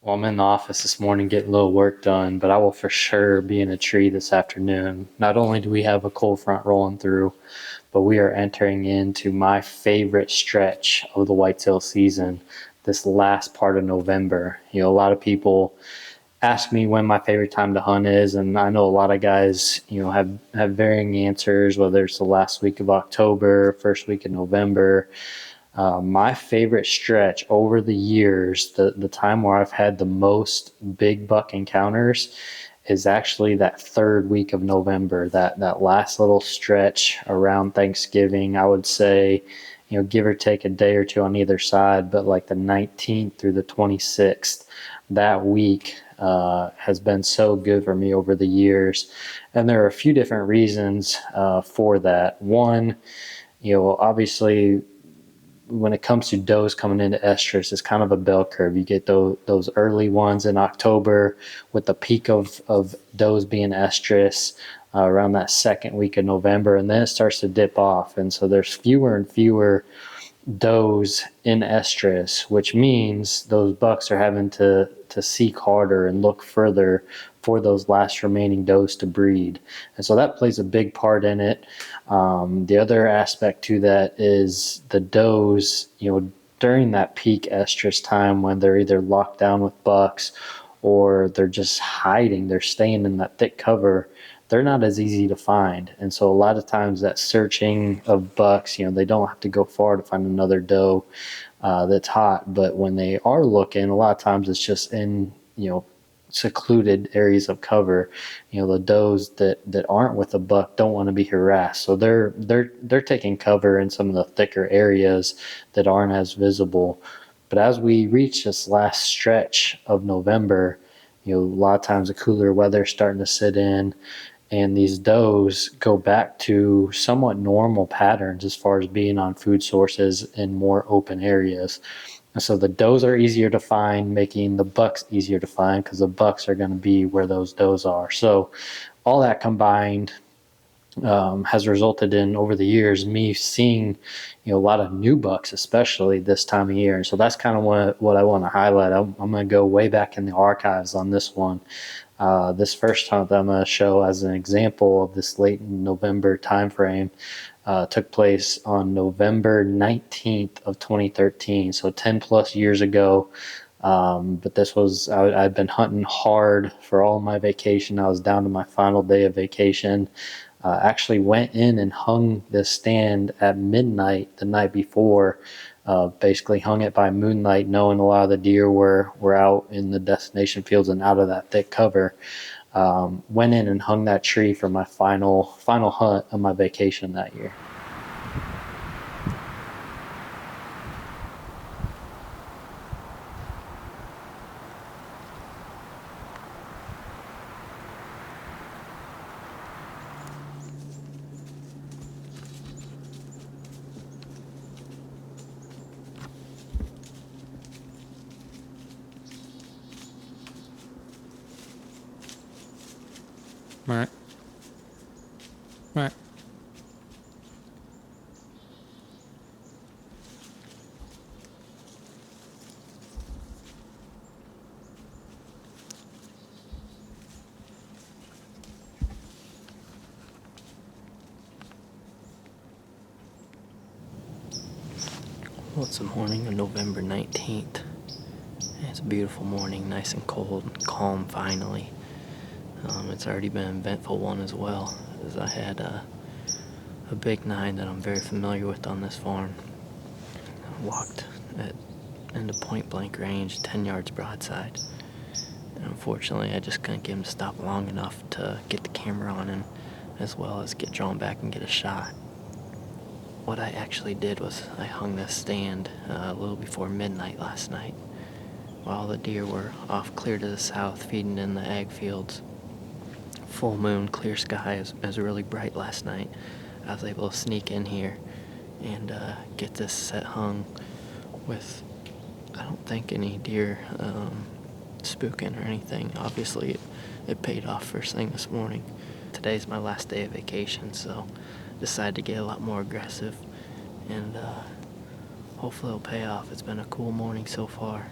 Well, I'm in the office this morning getting a little work done, but I will for sure be in a tree this afternoon. Not only do we have a cold front rolling through, but we are entering into my favorite stretch of the whitetail season, this last part of November. A lot of people ask me when my favorite time to hunt is, and I know a lot of guys, have varying answers, whether it's the last week of October, first week of November. My favorite stretch over the years, the time where I've had the most big buck encounters, is actually that third week of November, that last little stretch around Thanksgiving. I would say, give or take a day or two on either side, but like the 19th through the 26th, that week has been so good for me over the years. And there are a few different reasons for that. One, obviously when it comes to does coming into estrus, it's kind of a bell curve. You get those early ones in October with the peak of does being estrus around that second week of November, and then it starts to dip off. And so there's fewer and fewer does in estrus, which means those bucks are having to seek harder and look further for those last remaining does to breed. And so that plays a big part in it. The other aspect to that is the does, during that peak estrus time when they're either locked down with bucks or they're just hiding, they're staying in that thick cover, they're not as easy to find. And so a lot of times that searching of bucks, they don't have to go far to find another doe that's hot. But when they are looking, a lot of times it's just in, secluded areas of cover. The does that aren't with a buck don't want to be harassed. So they're taking cover in some of the thicker areas that aren't as visible. But as we reach this last stretch of November, a lot of times the cooler weather is starting to sit in, and these does go back to somewhat normal patterns as far as being on food sources in more open areas. And so the does are easier to find, making the bucks easier to find because the bucks are going to be where those does are. So all that combined has resulted in, over the years, me seeing a lot of new bucks, especially this time of year. And so that's kind of what I want to highlight. I'm going to go way back in the archives on this one. This first hunt that I'm going to show as an example of this late November timeframe took place on November 19th of 2013, so 10 plus years ago. But this was, I'd been hunting hard for all my vacation. I was down to my final day of vacation. Actually went in and hung this stand at midnight the night before. Basically hung it by moonlight, knowing a lot of the deer were out in the destination fields and out of that thick cover. Went in and hung that tree for my final hunt of my vacation that year. Right. Right. Well, it's the morning of November 19th. It's a beautiful morning, nice and cold, calm finally. It's already been an eventful one as well, as I had a big nine that I'm very familiar with on this farm. I walked into point blank range, 10 yards broadside. And unfortunately, I just couldn't get him to stop long enough to get the camera on him, as well as get drawn back and get a shot. What I actually did was I hung this stand a little before midnight last night, while the deer were off clear to the south feeding in the ag fields. Full moon, clear sky. It was really bright last night. I was able to sneak in here and get this set hung with, I don't think, any deer spooking or anything. Obviously it paid off first thing this morning. Today's my last day of vacation, so decided to get a lot more aggressive, and hopefully it'll pay off. It's been a cool morning so far.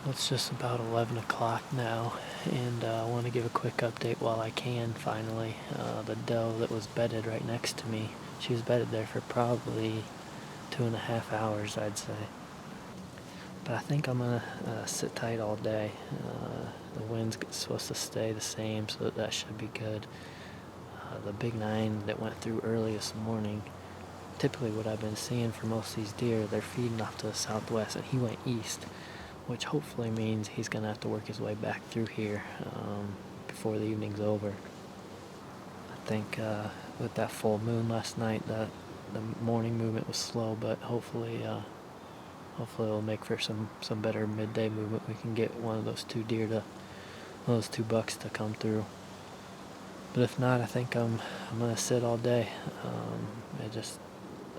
It's just about 11 o'clock now, and I want to give a quick update while I can, finally. The doe that was bedded right next to me, she was bedded there for probably 2.5 hours, I'd say. But I think I'm going to sit tight all day. The wind's supposed to stay the same, so that should be good. The big 9 that went through early this morning, typically what I've been seeing for most of these deer, they're feeding off to the southwest, and he went east, which hopefully means he's going to have to work his way back through here before the evening's over. I think with that full moon last night, the morning movement was slow, but hopefully it'll make for some better midday movement. We can get one of those two bucks to come through. But if not, I think I'm gonna sit all day.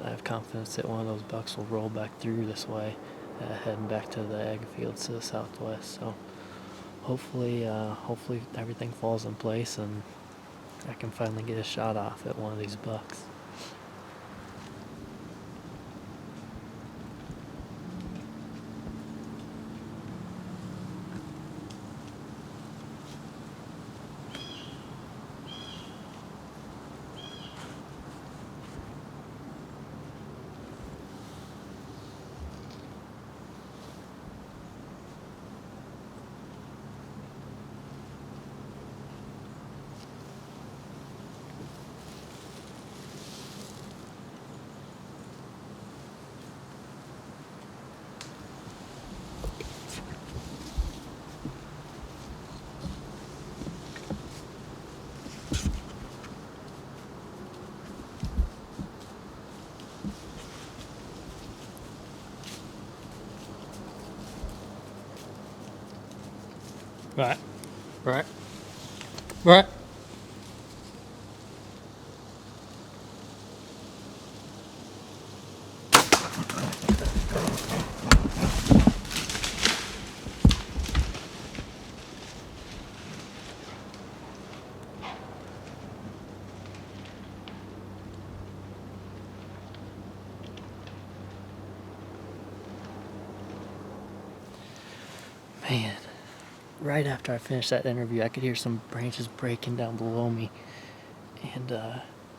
I have confidence that one of those bucks will roll back through this way, heading back to the ag fields to the southwest. So hopefully everything falls in place and I can finally get a shot off at one of these bucks. Right. Right. Right. Man, right after I finished that interview, I could hear some branches breaking down below me, and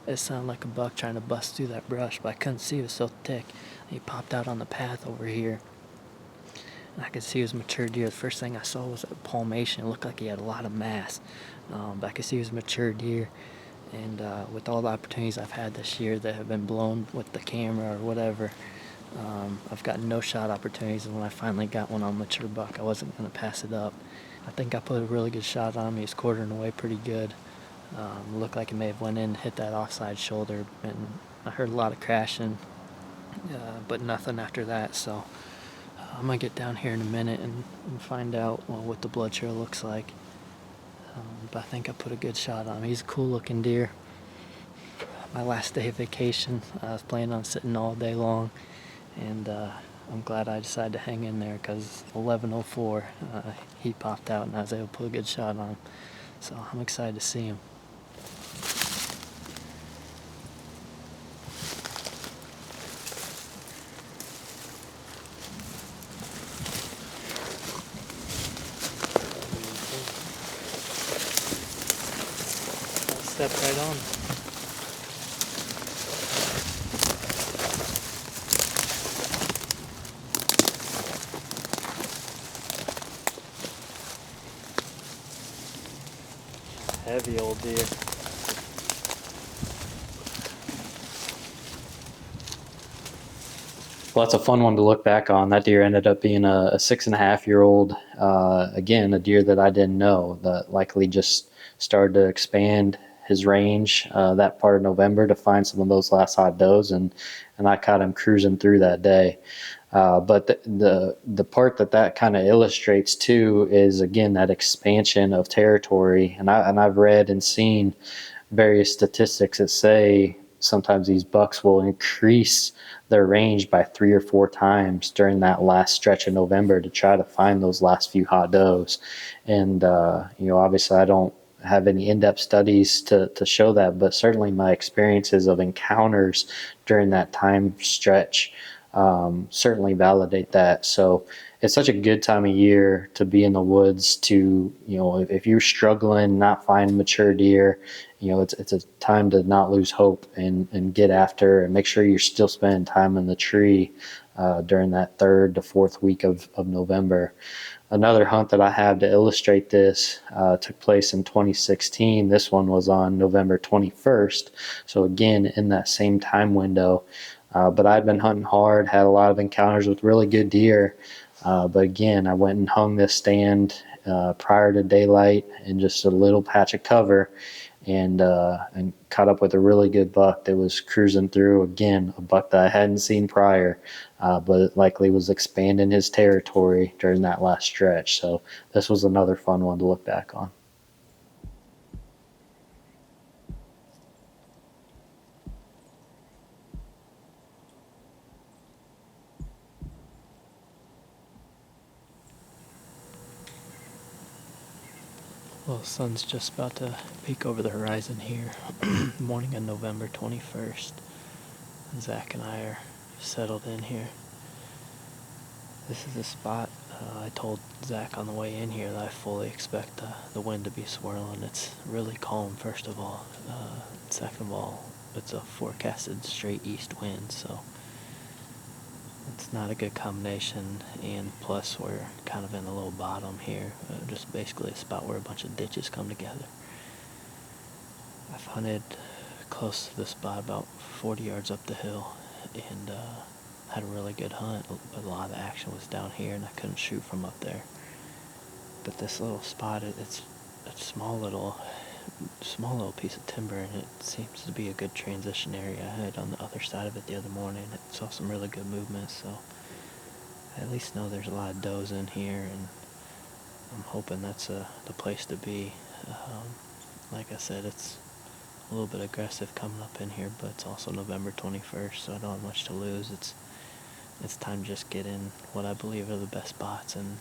it sounded like a buck trying to bust through that brush, but I couldn't see. It was so thick. He popped out on the path over here, and I could see his mature deer. The first thing I saw was a palmation. It looked like he had a lot of mass, but I could see his mature deer. And with all the opportunities I've had this year that have been blown with the camera or whatever, I've gotten no shot opportunities, and when I finally got one on mature buck, I wasn't going to pass it up. I think I put a really good shot on him. He was quartering away pretty good. Looked like he may have went in and hit that offside shoulder, and I heard a lot of crashing, but nothing after that. So I'm going to get down here in a minute and find out what the blood trail looks like. But I think I put a good shot on him. He's a cool looking deer. My last day of vacation, I was planning on sitting all day long, and I'm glad I decided to hang in there because 11:04 he popped out and I was able to put a good shot on him. So I'm excited to see him. Step right on. Heavy old deer. Well, that's a fun one to look back on. That deer ended up being a 6.5-year-old. Again, a deer that I didn't know, that likely just started to expand his range that part of November to find some of those last hot does, and I caught him cruising through that day. But the part that kind of illustrates too is, again, that expansion of territory. And I've read and seen various statistics that say sometimes these bucks will increase their range by 3 or 4 times during that last stretch of November to try to find those last few hot does. And obviously I don't have any in-depth studies to show that, but certainly my experiences of encounters during that time stretch certainly validate that. So it's such a good time of year to be in the woods to, if you're struggling, not find mature deer, it's a time to not lose hope and get after and make sure you're still spending time in the tree during that 3rd to 4th week of November. Another hunt that I have to illustrate this took place in 2016. This one was on November 21st. So again, in that same time window. But I'd been hunting hard, had a lot of encounters with really good deer. But again, I went and hung this stand prior to daylight in just a little patch of cover, and caught up with a really good buck that was cruising through. Again, a buck that I hadn't seen prior, but it likely was expanding his territory during that last stretch. So this was another fun one to look back on. Well, the sun's just about to peek over the horizon here. Morning of November 21st. Zach and I are settled in here. This is a spot I told Zach on the way in here that I fully expect the wind to be swirling. It's really calm, first of all. Second of all, it's a forecasted straight east wind, so it's not a good combination. And plus, we're kind of in a little bottom here, just basically a spot where a bunch of ditches come together. I've hunted close to the spot, about 40 yards up the hill, and had a really good hunt, but a lot of the action was down here, and I couldn't shoot from up there. But this little spot, it's a small little piece of timber, and it seems to be a good transition area. I had on the other side of it the other morning. I saw some really good movement, so I at least know there's a lot of does in here, and I'm hoping that's the place to be. Like I said, it's a little bit aggressive coming up in here, but it's also November 21st, so I don't have much to lose. It's time to just get in what I believe are the best spots and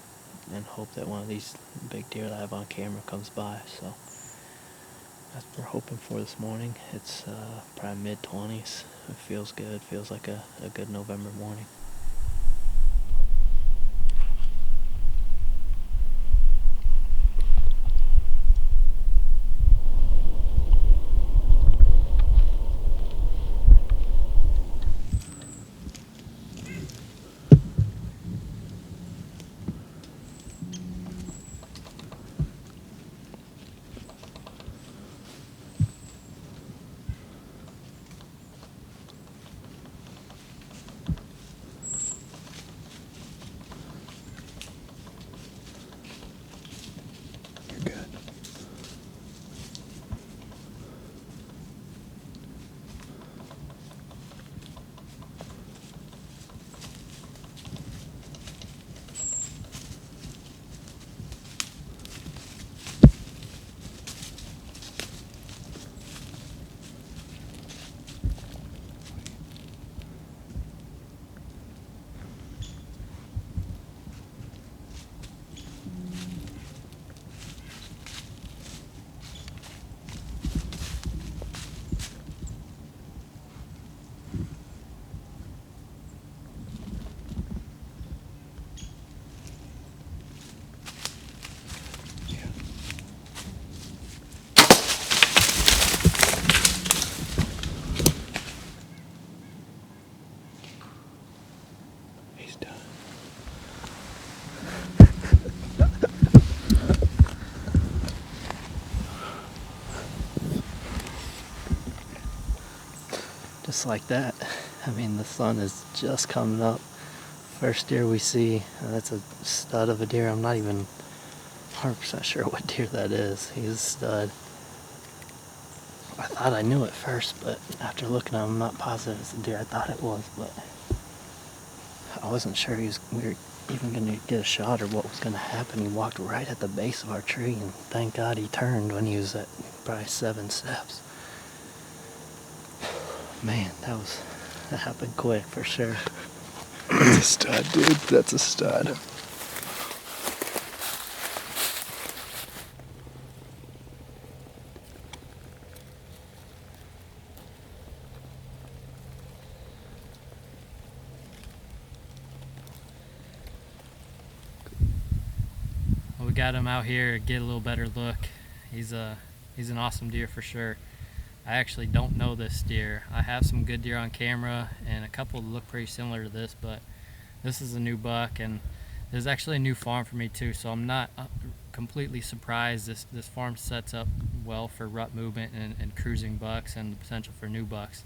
hope that one of these big deer that I have on camera comes by. So that's what we're hoping for this morning. It's probably mid-20s. It feels good. Feels like a good November morning. Just like that. I mean, the sun is just coming up. First deer we see, that's a stud of a deer. I'm not even 100% sure what deer that is. He's a stud. I thought I knew at first, but after looking at him, I'm not positive it's the deer I thought it was, but I wasn't sure we were even going to get a shot or what was going to happen. He walked right at the base of our tree, and thank God he turned when he was at probably 7 steps. Man, that happened quick for sure. That's a stud, dude. That's a stud. got him out here, get a little better look. He's an awesome deer for sure. I actually don't know this deer. I have some good deer on camera and a couple that look pretty similar to this, but this is a new buck, and there's actually a new farm for me too, so I'm not completely surprised. This farm sets up well for rut movement and cruising bucks and the potential for new bucks.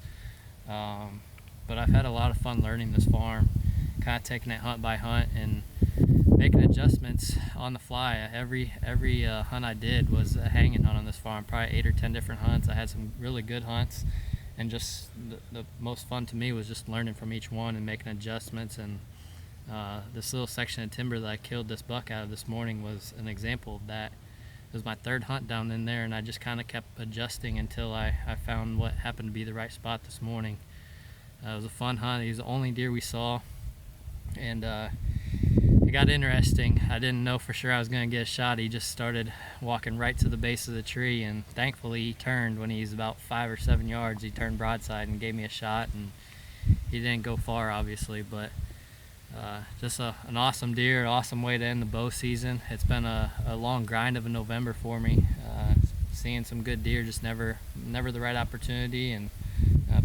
But I've had a lot of fun learning this farm, kind of taking it hunt by hunt and making adjustments on the fly. Every hunt I did was a hanging hunt on this farm, probably 8 or 10 different hunts. I had some really good hunts, and just the most fun to me was just learning from each one and making adjustments. And this little section of timber that I killed this buck out of this morning was an example of that. It was my third hunt down in there, and I just kind of kept adjusting until I found what happened to be the right spot this morning. It was a fun hunt. He was the only deer we saw, and it got interesting. I didn't know for sure I was going to get a shot. He just started walking right to the base of the tree, and thankfully he turned when he was about 5 or 7 yards. He turned broadside and gave me a shot, and he didn't go far, obviously, but just an awesome deer, awesome way to end the bow season. It's been a long grind of a November for me. Seeing some good deer, just never the right opportunity, and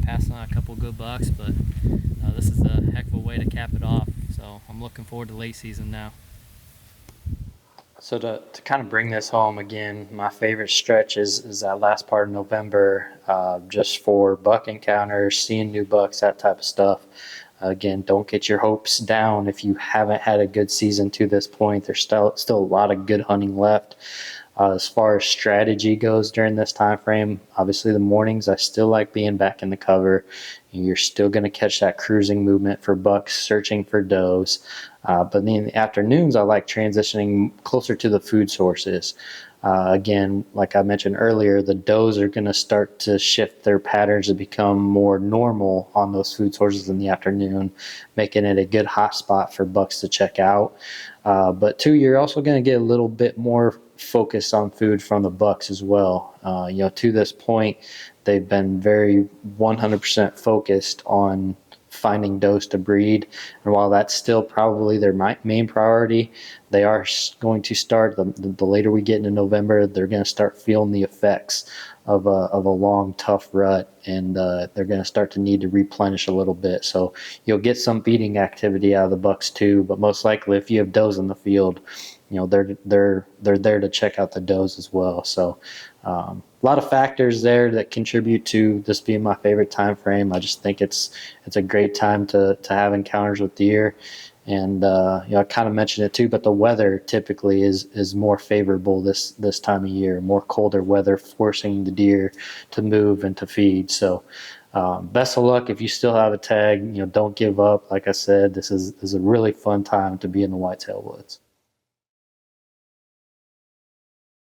passing on a couple good bucks, but this is a heck of a way to cap it off. So I'm looking forward to late season now. So to kind of bring this home again, my favorite stretch is that last part of November, just for buck encounters, seeing new bucks, that type of stuff. Again, don't get your hopes down if you haven't had a good season to this point. There's still a lot of good hunting left. As far as strategy goes during this time frame, obviously the mornings I still like being back in the cover. You're still going to catch that cruising movement for bucks, searching for does. But in the afternoons, I like transitioning closer to the food sources. Again, like I mentioned earlier, the does are going to start to shift their patterns to become more normal on those food sources in the afternoon, making it a good hot spot for bucks to check out. But two, you're also going to get a little bit more focus on food from the bucks as well. To this point, they've been very 100% focused on finding does to breed, and while that's still probably their main priority, they are going to start, the later we get into November, they're going to start feeling the effects of a long tough rut, and they're going to start to need to replenish a little bit. So you'll get some feeding activity out of the bucks too, but most likely if you have does in the field, they're there to check out the does as well. So a lot of factors there that contribute to this being my favorite time frame. I just think it's a great time to have encounters with deer. And I kind of mentioned it too, but the weather typically is more favorable this time of year, more colder weather, forcing the deer to move and to feed. So best of luck if you still have a tag. Don't give up. Like I said, this is a really fun time to be in the whitetail woods.